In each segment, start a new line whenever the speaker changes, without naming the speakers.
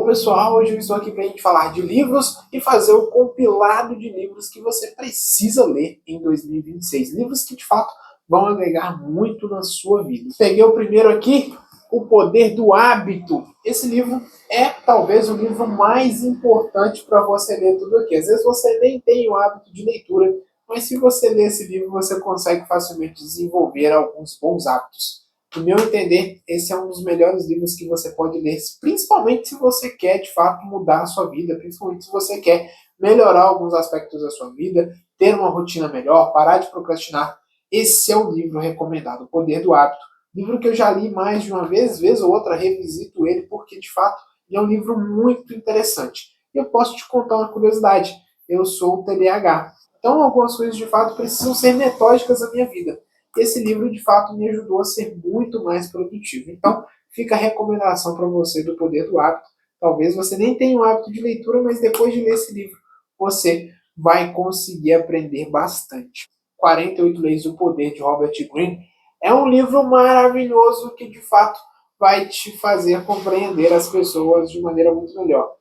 pessoal, hoje eu estou aqui para a gente falar de livros e fazer o compilado de livros que você precisa ler em 2026. Livros que de fato vão agregar muito na sua vida. Peguei o primeiro aqui, O Poder do Hábito. Esse livro é talvez o livro mais importante para você ler tudo aqui. Às vezes você nem tem o hábito de leitura, mas se você ler esse livro, você consegue facilmente desenvolver alguns bons hábitos. No meu entender, esse é um dos melhores livros que você pode ler, principalmente se você quer, de fato, mudar a sua vida, principalmente se você quer melhorar alguns aspectos da sua vida, ter uma rotina melhor, parar de procrastinar. Esse é o livro recomendado, O Poder do Hábito. Livro que eu já li mais de uma vez ou outra, revisito ele, porque, de fato, ele é um livro muito interessante. E eu posso te contar uma curiosidade. Eu sou TDAH. Então, algumas coisas, de fato, precisam ser metódicas na minha vida. Esse livro, de fato, me ajudou a ser muito mais produtivo. Então, fica a recomendação para você do Poder do Hábito. Talvez você nem tenha o hábito de leitura, mas depois de ler esse livro, você vai conseguir aprender bastante. 48 Leis do Poder, de Robert Greene, é um livro maravilhoso que, de fato, vai te fazer compreender as pessoas de maneira muito melhor.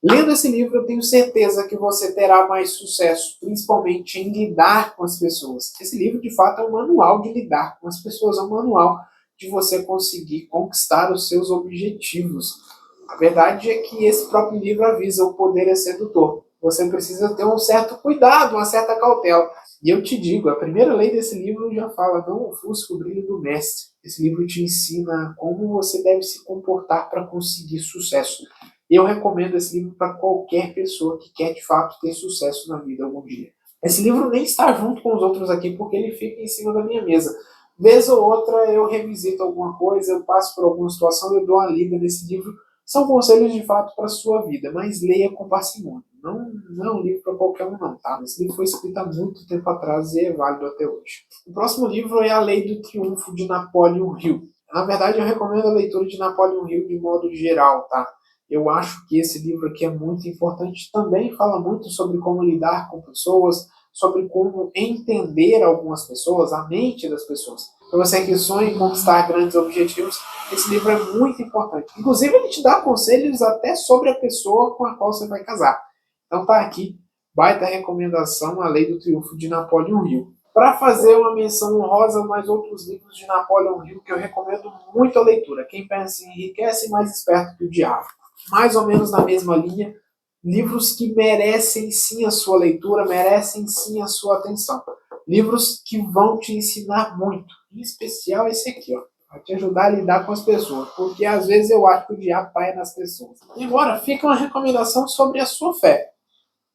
Lendo esse livro, eu tenho certeza que você terá mais sucesso, principalmente em lidar com as pessoas. Esse livro, de fato, é um manual de lidar com as pessoas, é um manual de você conseguir conquistar os seus objetivos. A verdade é que esse próprio livro avisa: o poder é sedutor. Você precisa ter um certo cuidado, uma certa cautela. E eu te digo, a primeira lei desse livro já fala: não ofusque o brilho do mestre. Esse livro te ensina como você deve se comportar para conseguir sucesso. Eu recomendo esse livro para qualquer pessoa que quer, de fato, ter sucesso na vida algum dia. Esse livro nem está junto com os outros aqui, porque ele fica em cima da minha mesa. Vez ou outra eu revisito alguma coisa, eu passo por alguma situação, eu dou uma lida nesse livro. São conselhos, de fato, para a sua vida, mas leia com parcimônia. Não é um livro para qualquer um, não, tá? Esse livro foi escrito há muito tempo atrás e é válido até hoje. O próximo livro é A Lei do Triunfo, de Napoleon Hill. Na verdade, eu recomendo a leitura de Napoleon Hill de modo geral, tá? Eu acho que esse livro aqui é muito importante. Também fala muito sobre como lidar com pessoas, sobre como entender algumas pessoas, a mente das pessoas. Para você que sonha em conquistar grandes objetivos, esse livro é muito importante. Inclusive, ele te dá conselhos até sobre a pessoa com a qual você vai casar. Então tá aqui, baita recomendação, A Lei do Triunfo, de Napoleon Hill. Para fazer uma menção honrosa, mais outros livros de Napoleon Hill que eu recomendo muito a leitura. Quem pensa em enriquece, mais esperto que o diabo. Mais ou menos na mesma linha, livros que merecem sim a sua leitura, merecem sim a sua atenção. Livros que vão te ensinar muito, em especial esse aqui, ó, vai te ajudar a lidar com as pessoas, porque às vezes eu acho que o diabo está nas pessoas. E agora fica uma recomendação sobre a sua fé.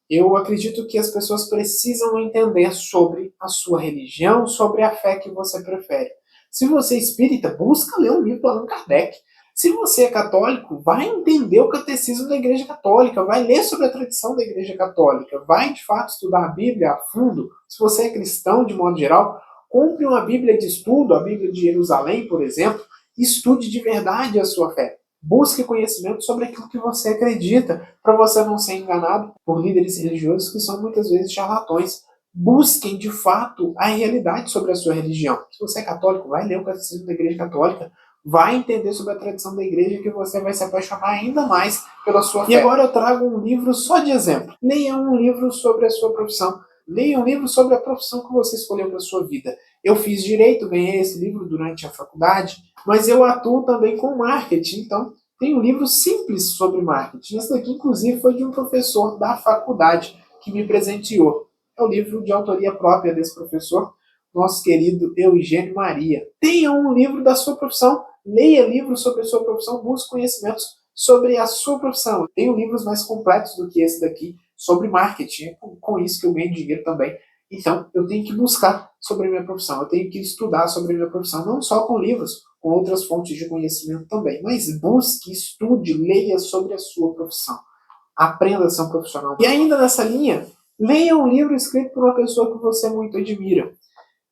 Eu acredito que as pessoas precisam entender sobre a sua religião, sobre a fé que você prefere. Se você é espírita, busca ler um livro do Allan Kardec. Se você é católico, vai entender o catecismo da Igreja Católica, vai ler sobre a tradição da Igreja Católica, vai de fato estudar a Bíblia a fundo. Se você é cristão, de modo geral, compre uma Bíblia de estudo, a Bíblia de Jerusalém, por exemplo, e estude de verdade a sua fé. Busque conhecimento sobre aquilo que você acredita, para você não ser enganado por líderes religiosos que são muitas vezes charlatões. Busquem, de fato, a realidade sobre a sua religião. Se você é católico, vai ler o Catecismo da Igreja Católica, vai entender sobre a tradição da igreja, que você vai se apaixonar ainda mais pela sua fé. E agora eu trago um livro só de exemplo. Leia um livro sobre a sua profissão. Leia um livro sobre a profissão que você escolheu para a sua vida. Eu fiz direito, ganhei esse livro durante a faculdade, mas eu atuo também com marketing, então tem um livro simples sobre marketing. Esse daqui, inclusive, foi de um professor da faculdade que me presenteou. É o livro de autoria própria desse professor, nosso querido Eugênio Maria. Tenha um livro da sua profissão, leia livros sobre a sua profissão, busque conhecimentos sobre a sua profissão. Tenho livros mais completos do que esse daqui sobre marketing. É com isso que eu ganho dinheiro também. Então, eu tenho que buscar sobre a minha profissão, eu tenho que estudar sobre a minha profissão, não só com livros, com outras fontes de conhecimento também. Mas busque, estude, leia sobre a sua profissão. Aprenda a ser um profissional. E ainda nessa linha, leia um livro escrito por uma pessoa que você muito admira.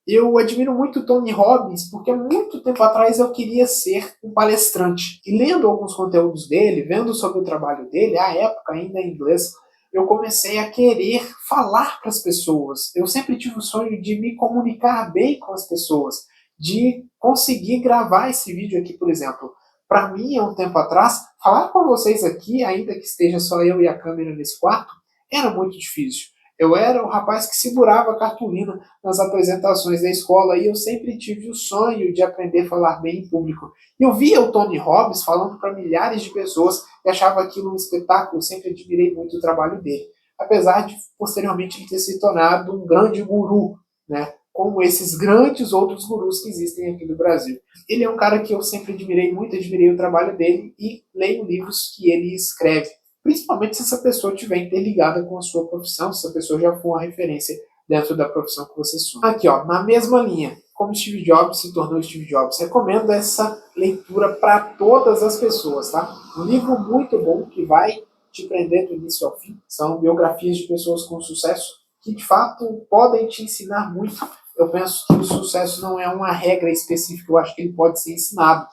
Eu admiro muito Tony Robbins, porque há muito tempo atrás eu queria ser um palestrante. E lendo alguns conteúdos dele, vendo sobre o trabalho dele, à época ainda em inglês, eu comecei a querer falar para as pessoas. Eu sempre tive o sonho de me comunicar bem com as pessoas, de conseguir gravar esse vídeo aqui, por exemplo. Para mim, há um tempo atrás, falar com vocês aqui, ainda que esteja só eu e a câmera nesse quarto, era muito difícil. Eu era o rapaz que segurava a cartolina nas apresentações da escola e eu sempre tive o sonho de aprender a falar bem em público. Eu via o Tony Robbins falando para milhares de pessoas e achava aquilo um espetáculo, sempre admirei muito o trabalho dele. Apesar de, posteriormente, ele ter se tornado um grande guru, né? Como esses grandes outros gurus que existem aqui no Brasil. Ele é um cara que eu sempre admirei muito, admirei o trabalho dele e leio livros que ele escreve. Principalmente se essa pessoa estiver interligada com a sua profissão, se essa pessoa já for uma referência dentro da profissão que você sonha. Aqui, ó, na mesma linha, como Steve Jobs se tornou Steve Jobs, recomendo essa leitura para todas as pessoas, tá? Um livro muito bom que vai te prender do início ao fim. São biografias de pessoas com sucesso que, de fato, podem te ensinar muito. Eu penso que o sucesso não é uma regra específica, eu acho que ele pode ser ensinado.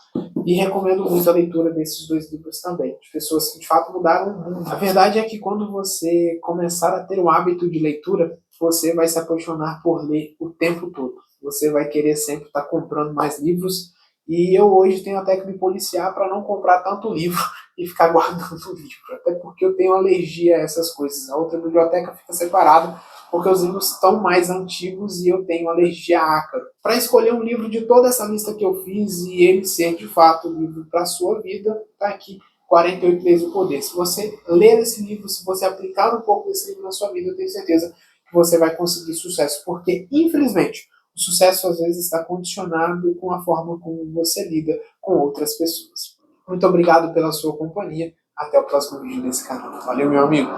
E recomendo muito a leitura desses dois livros também, de pessoas que de fato mudaram o mundo. A verdade é que quando você começar a ter o hábito de leitura, você vai se apaixonar por ler o tempo todo. Você vai querer sempre estar comprando mais livros. E eu hoje tenho até que me policiar para não comprar tanto livro e ficar guardando o livro. Até porque eu tenho alergia a essas coisas. A outra biblioteca fica separada porque os livros estão mais antigos e eu tenho alergia a ácaro. Para escolher um livro de toda essa lista que eu fiz e ele ser de fato o livro para a sua vida, está aqui 48 Leis do Poder. Se você ler esse livro, se você aplicar um pouco desse livro na sua vida, eu tenho certeza que você vai conseguir sucesso. Porque, infelizmente, o sucesso às vezes está condicionado com a forma como você lida com outras pessoas. Muito obrigado pela sua companhia. Até o próximo vídeo desse canal. Valeu, meu amigo!